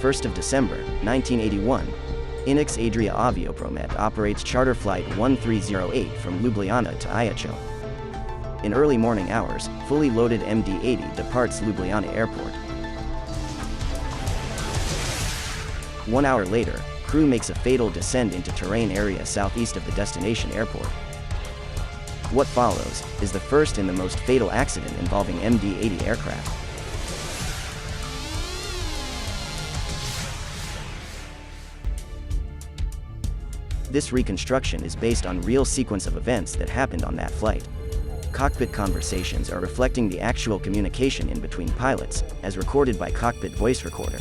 1st of December, 1981, Inex Adria Aviopromet operates charter flight 1308 from Ljubljana to Ajaccio. In early morning hours, fully loaded MD-80 departs Ljubljana Airport. 1 hour later, crew makes a fatal descent into terrain area southeast of the destination airport. What follows is the first and the most fatal accident involving MD-80 aircraft. This reconstruction is based on real sequence of events that happened on that flight. Cockpit conversations are reflecting the actual communication in between pilots, as recorded by cockpit voice recorder.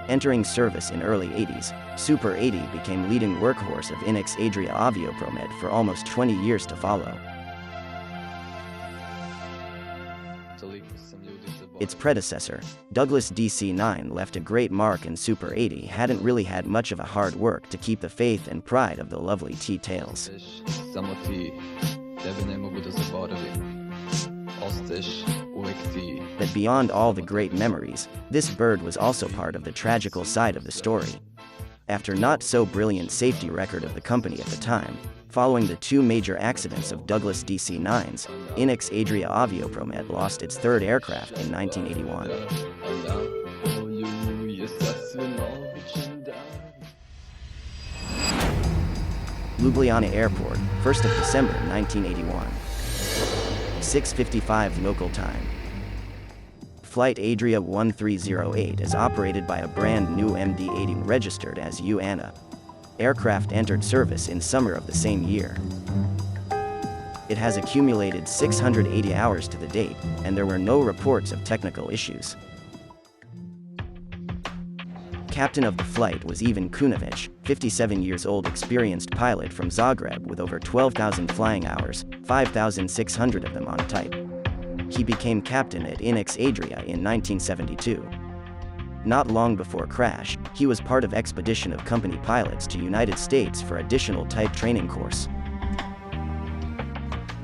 Entering service in early 80s, Super 80 became leading workhorse of Inex Adria Aviopromet for almost 20 years to follow. Its predecessor, Douglas DC-9, left a great mark, and Super 80 hadn't really had much of a hard work to keep the faith and pride of the lovely T-tails. But beyond all the great memories, this bird was also part of the tragical side of the story. After not so brilliant safety record of the company at the time, following the two major accidents of Douglas DC-9s, Inex Adria Aviopromet lost its third aircraft in 1981. Ljubljana Airport, 1st of December 1981. 6:55 local time. Flight Adria 1308 is operated by a brand new MD-80 registered as Ljubljana. Aircraft entered service in summer of the same year. It has accumulated 680 hours to the date, and there were no reports of technical issues. Captain of the flight was Ivan Kunovic, 57 years old, experienced pilot from Zagreb with over 12,000 flying hours, 5,600 of them on type. He became captain at Inex Adria in 1972. Not long before crash, he was part of expedition of company pilots to United States for additional type training course.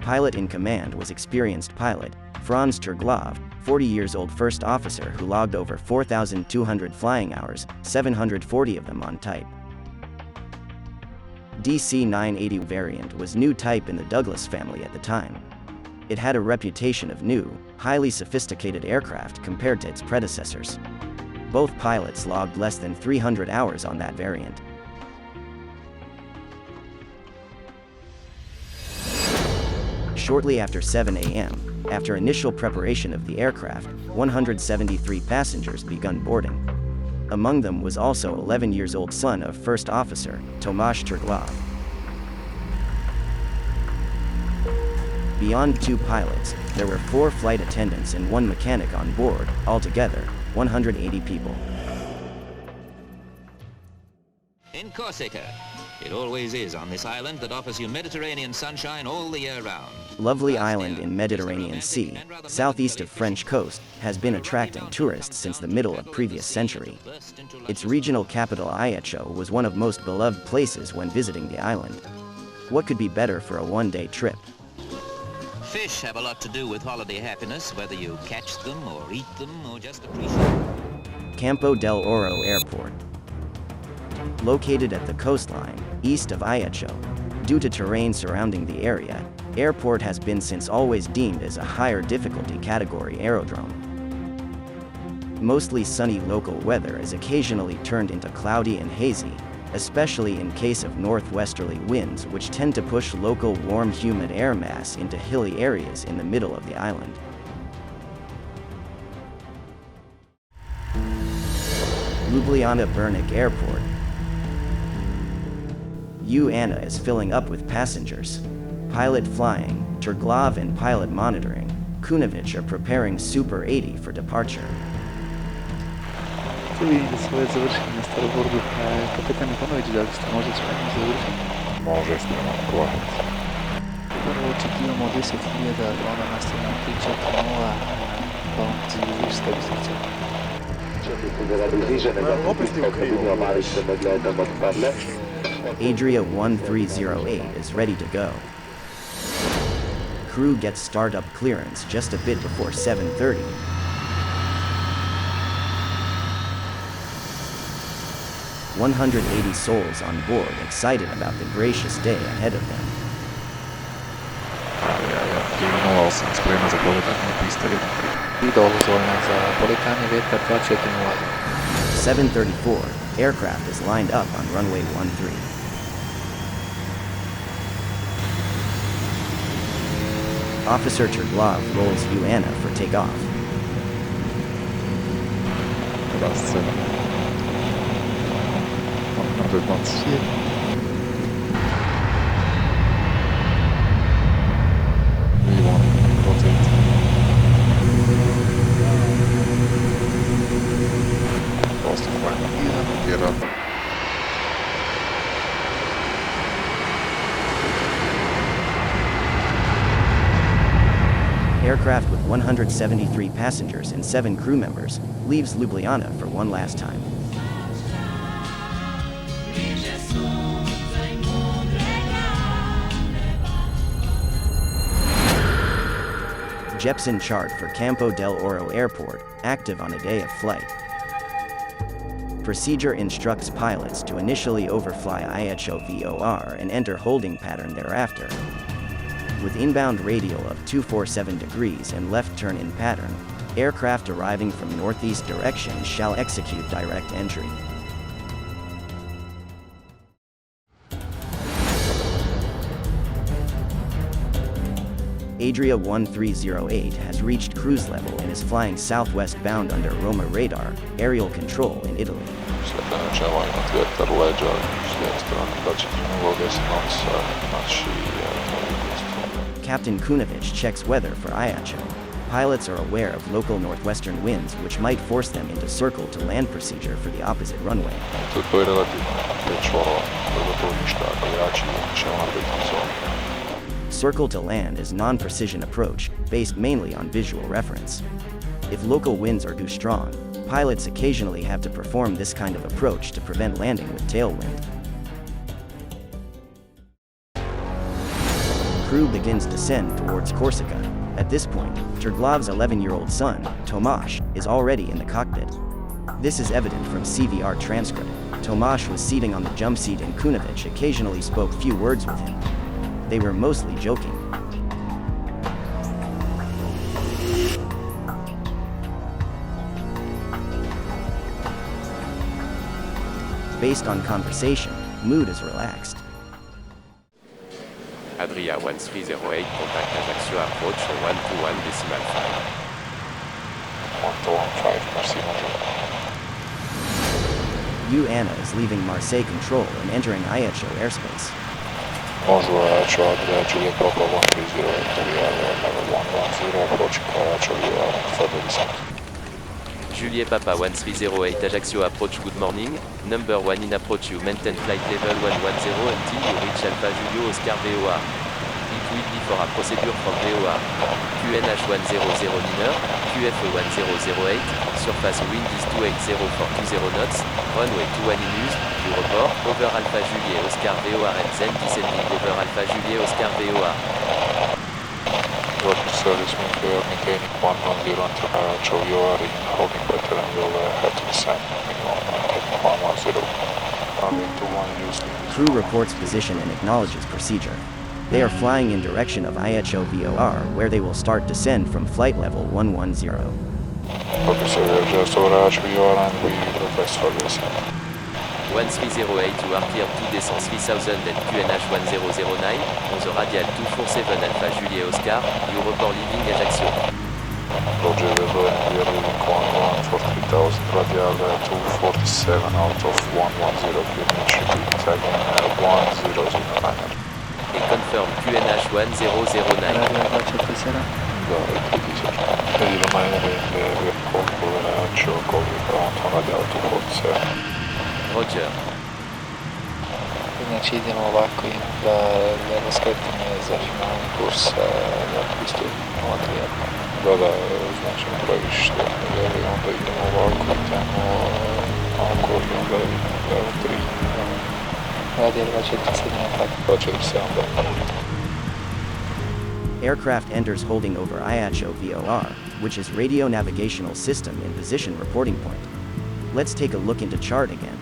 Pilot in command was experienced pilot Franz Terglav, 40 years old, first officer who logged over 4,200 flying hours, 740 of them on type. DC-980 variant was new type in the Douglas family at the time. It had a reputation of new, highly sophisticated aircraft compared to its predecessors. Both pilots logged less than 300 hours on that variant. Shortly after 7 a.m., after initial preparation of the aircraft, 173 passengers begun boarding. Among them was also 11 years old son of first officer, Tomasz Terglav. Beyond two pilots, there were 4 flight attendants and 1 mechanic on board, altogether, 180 people. In Corsica, it always is on this island that offers you Mediterranean sunshine all the year round. Lovely island in Mediterranean Sea, southeast of French coast, has been attracting tourists since the middle of previous century. Its regional capital Ajaccio was one of most beloved places when visiting the island. What could be better for a one-day trip? Fish have a lot to do with holiday happiness, whether you catch them or eat them or just appreciate them. Campo del Oro Airport. Located at the coastline, east of Ajaccio, due to terrain surrounding the area, airport has been since always deemed as a higher difficulty category aerodrome. Mostly sunny local weather is occasionally turned into cloudy and hazy, especially in case of northwesterly winds which tend to push local warm humid air mass into hilly areas in the middle of the island. Ljubljana Brnik Airport. Ljubljana is filling up with passengers. Pilot flying, Terglav and pilot monitoring, Kunovic are preparing Super 80 for departure. Tu widzę swoje završení na starboardu. Kapitan Ivanović, da li ste možda spremni za završenje? Može, spremno, prolazi. Prvo očekivamo 10.000, onda nastavljamo 3-4-0, pa on cilj stabilizacija. Adria 1308 is ready to go. Crew gets startup clearance just a bit before 7:30. "180 souls on board, excited about the gracious day ahead of them." JP1308 sam spreman za poletanje pista 1-3. I dozvoljena za poletanje vjetar 240. 7:34, aircraft is lined up on runway 13. Officer Trglov rolls Ljubljana for takeoff. Raz 7. 116. V1, rotate. Boston final. Gear up. Aircraft with 173 passengers and 7 crew members leaves Ljubljana for one last time. Jepson chart for Campo del Oro Airport, active on a day of flight. Procedure instructs pilots to initially overfly Ajaccio VOR and enter holding pattern thereafter. With inbound radial of 247 degrees and left turn-in pattern, aircraft arriving from northeast direction shall execute direct entry. Adria 1308 has reached cruise level and is flying southwest bound under Roma radar, aerial control in Italy. Ślepione drzewo i na vjetar leđa, s lijeve strane praćenje uloge s nosa, znači Captain Kunovic checks weather for Ajaccio. Pilots are aware of local northwestern winds which might force them into circle to land procedure for the opposite runway. To je relativno vječvalo, gotovo ništa, avijači će ona biti zoni. Circle to land is non-precision approach, based mainly on visual reference. If local winds are too strong, pilots occasionally have to perform this kind of approach to prevent landing with tailwind. Crew begins descent towards Corsica. At this point, Trglov's 11-year-old son, Tomasz, is already in the cockpit. This is evident from CVR transcript. Tomasz was seating on the jump seat and Kunovic occasionally spoke few words with him. They were mostly joking. Based on conversation, mood is relaxed. Adria 1308, contact Ajaccio approach 121.5. 115, merci, bonjour. Ljubljana is leaving Marseille control and entering Ajaccio airspace. Bonjour, Ajaccio, Adria, Juliet Papa 1308, Adria, level 110, approaching Ajaccio, further descent. Juliet Papa 1308, Ajaccio approach, good morning. Number 1 in approach, you maintain flight level 110 until you reach Alpha Julio Oscar VOR. It will be for a procedure from VOR. QNH 100 Niner, QF 1008, surface wind is 280 for 20 knots, runway 21 in use, you report, over Alpha Juliet Oscar VOR and then descending over Alpha Juliet Oscar VOR. Roger, service wind, we are maintaining 110 until Ajaccio VOR in holding pattern and will have to descend, minimum maintaining 110. Runway 21 use. Crew reports position and acknowledges procedure. They are flying in direction of Ajaccio VOR, where they will start descend from flight level 110. Okay, so we are just over Ajaccio VOR and we request for descent. 1308, you are clear to descend 3000 and QNH 1009, on the radial 247 Alpha Juliet Oscar, you report leaving Ajaccio. Roger, we are leaving 11 for 3000, radial 247 out of 110, QNH should be tagging 1009. Et confirm QNH 1009. Radio 247. Da, predecessor. Vedi rimanere nel corpo Ajaccio, copri pronto, radial 247. Roger. Znači idemo ovako i da skretanje za finalni kurs za pistu 03. Da, znači previše i onda idemo ovako, idemo ovako i onda idemo 3. Radio 247, tako. 247, da. aircraft enters holding over Ajaccio VOR, which is radio navigational system in position reporting point. Let's take a look into chart again.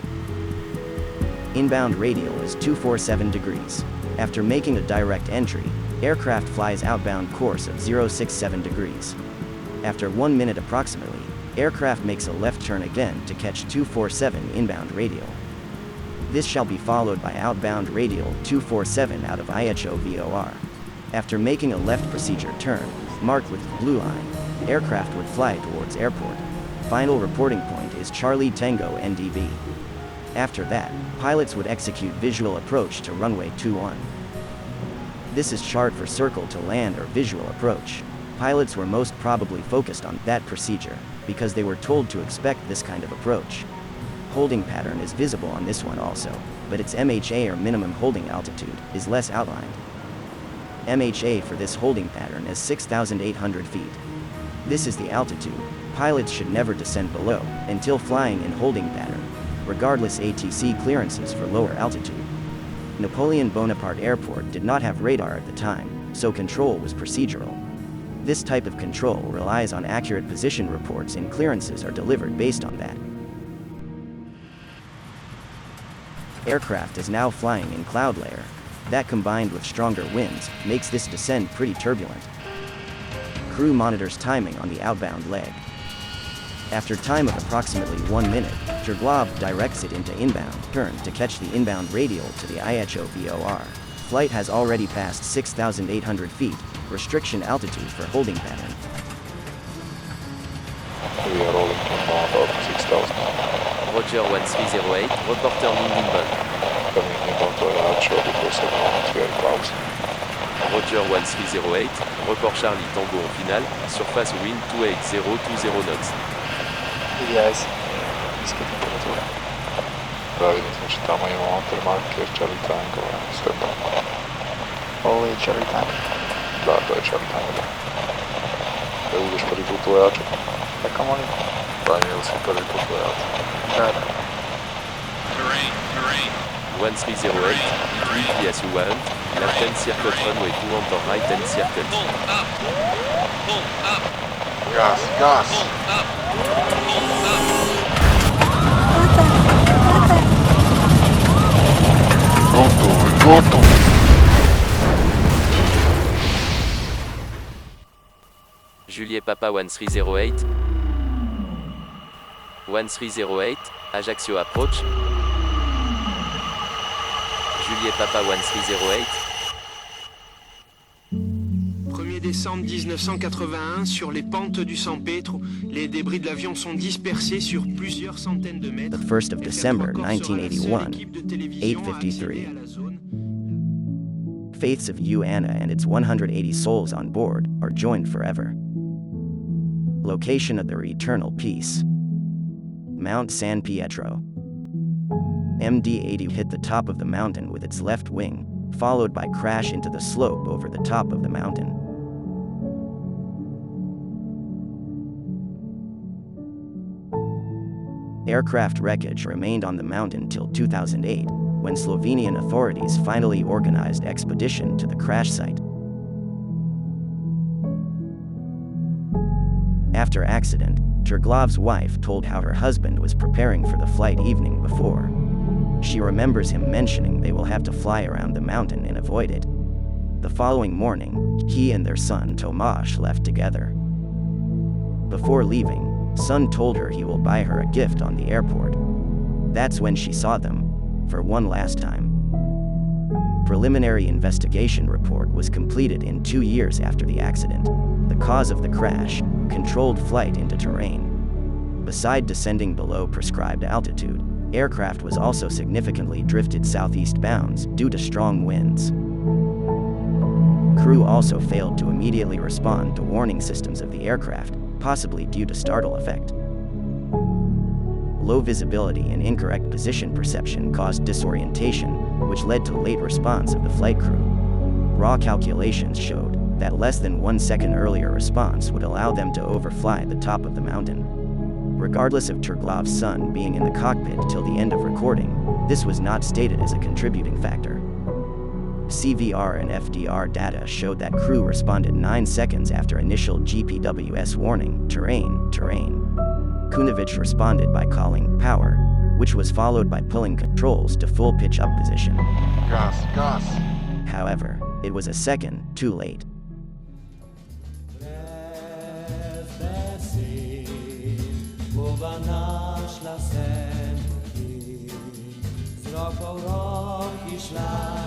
Inbound radial is 247 degrees. After making a direct entry, aircraft flies outbound course of 067 degrees. After 1 minute approximately, aircraft makes a left turn again to catch 247 inbound radial. This shall be followed by outbound radial 247 out of Ajaccio VOR. After making a left procedure turn, marked with the blue line, aircraft would fly towards airport. Final reporting point is Charlie Tango NDB. After that, pilots would execute visual approach to runway 21. This is chart for circle to land or visual approach. Pilots were most probably focused on that procedure, because they were told to expect this kind of approach. Holding pattern is visible on this one also, but its MHA or minimum holding altitude is less outlined. MHA for this holding pattern is 6,800 feet. This is the altitude. Pilots should never descend below, until flying in holding pattern, regardless ATC clearances for lower altitude. Napoleon Bonaparte Airport did not have radar at the time, so control was procedural. This type of control relies on accurate position reports and clearances are delivered based on that. Aircraft is now flying in cloud layer. That combined with stronger winds, makes this descent pretty turbulent. Crew monitors timing on the outbound leg. After time of approximately 1 minute, Triglav directs it into inbound turn to catch the inbound radial to the Ajaccio VOR. Flight has already passed 6,800 feet, restriction altitude for holding pattern. We are rolling inbound about 6,000. Roger 1308, reporter inbound. Coming inbound to Ajaccio because of air clouds. Roger 1308, report Charlie Tango en finale, surface wind 280-20 knots. Yes. Niskie temperatury. Pravilno znači tamo imamo marker Charlie Tango, sve tamo. Ovo je Charlie Tango. Da, to je Charlie Tango, da. Da uđeš prvi put u Ajaccio? Tako molim. Pa nije li si prvi put u Ajaccio? Da. Terrain. 1308, between PSU1, left 10 circle runway 2 on right 10 circle. Pull up. Gas! Gotovo! Juliet Papa 1308. 1308, Ajaccio approach. Juliet Papa 1308. 1er décembre 1981, sur les pentes du San Pedro, les débris de l'avion sont dispersés sur plusieurs centaines de mètres. The 1st of December 1981, 8:53. Faiths of Anna and its 180 souls on board are joined forever. Location of their eternal peace. Mount San Pietro. MD-80 hit the top of the mountain with its left wing, followed by crash into the slope over the top of the mountain. Aircraft wreckage remained on the mountain till 2008, when Slovenian authorities finally organized expedition to the crash site. After accident, Triglav's wife told how her husband was preparing for the flight evening before. She remembers him mentioning they will have to fly around the mountain and avoid it. The following morning, he and their son Tomasz left together. Before leaving, son told her he will buy her a gift on the airport. That's when she saw them, for one last time. Preliminary investigation report was completed in 2 years after the accident. The cause of the crash, controlled flight into terrain. Beside descending below prescribed altitude, aircraft was also significantly drifted southeast bounds due to strong winds. Crew also failed to immediately respond to warning systems of the aircraft, possibly due to startle effect. Low visibility and incorrect position perception caused disorientation, which led to late response of the flight crew. Raw calculations showed that less than 1 second earlier response would allow them to overfly the top of the mountain. Regardless of Triglav's son being in the cockpit till the end of recording, this was not stated as a contributing factor. CVR and FDR data showed that crew responded 9 seconds after initial GPWS warning, terrain. Kunovic responded by calling power, which was followed by pulling controls to full pitch up position. Gas. However, it was a second too late. Wzrok aurok i szlak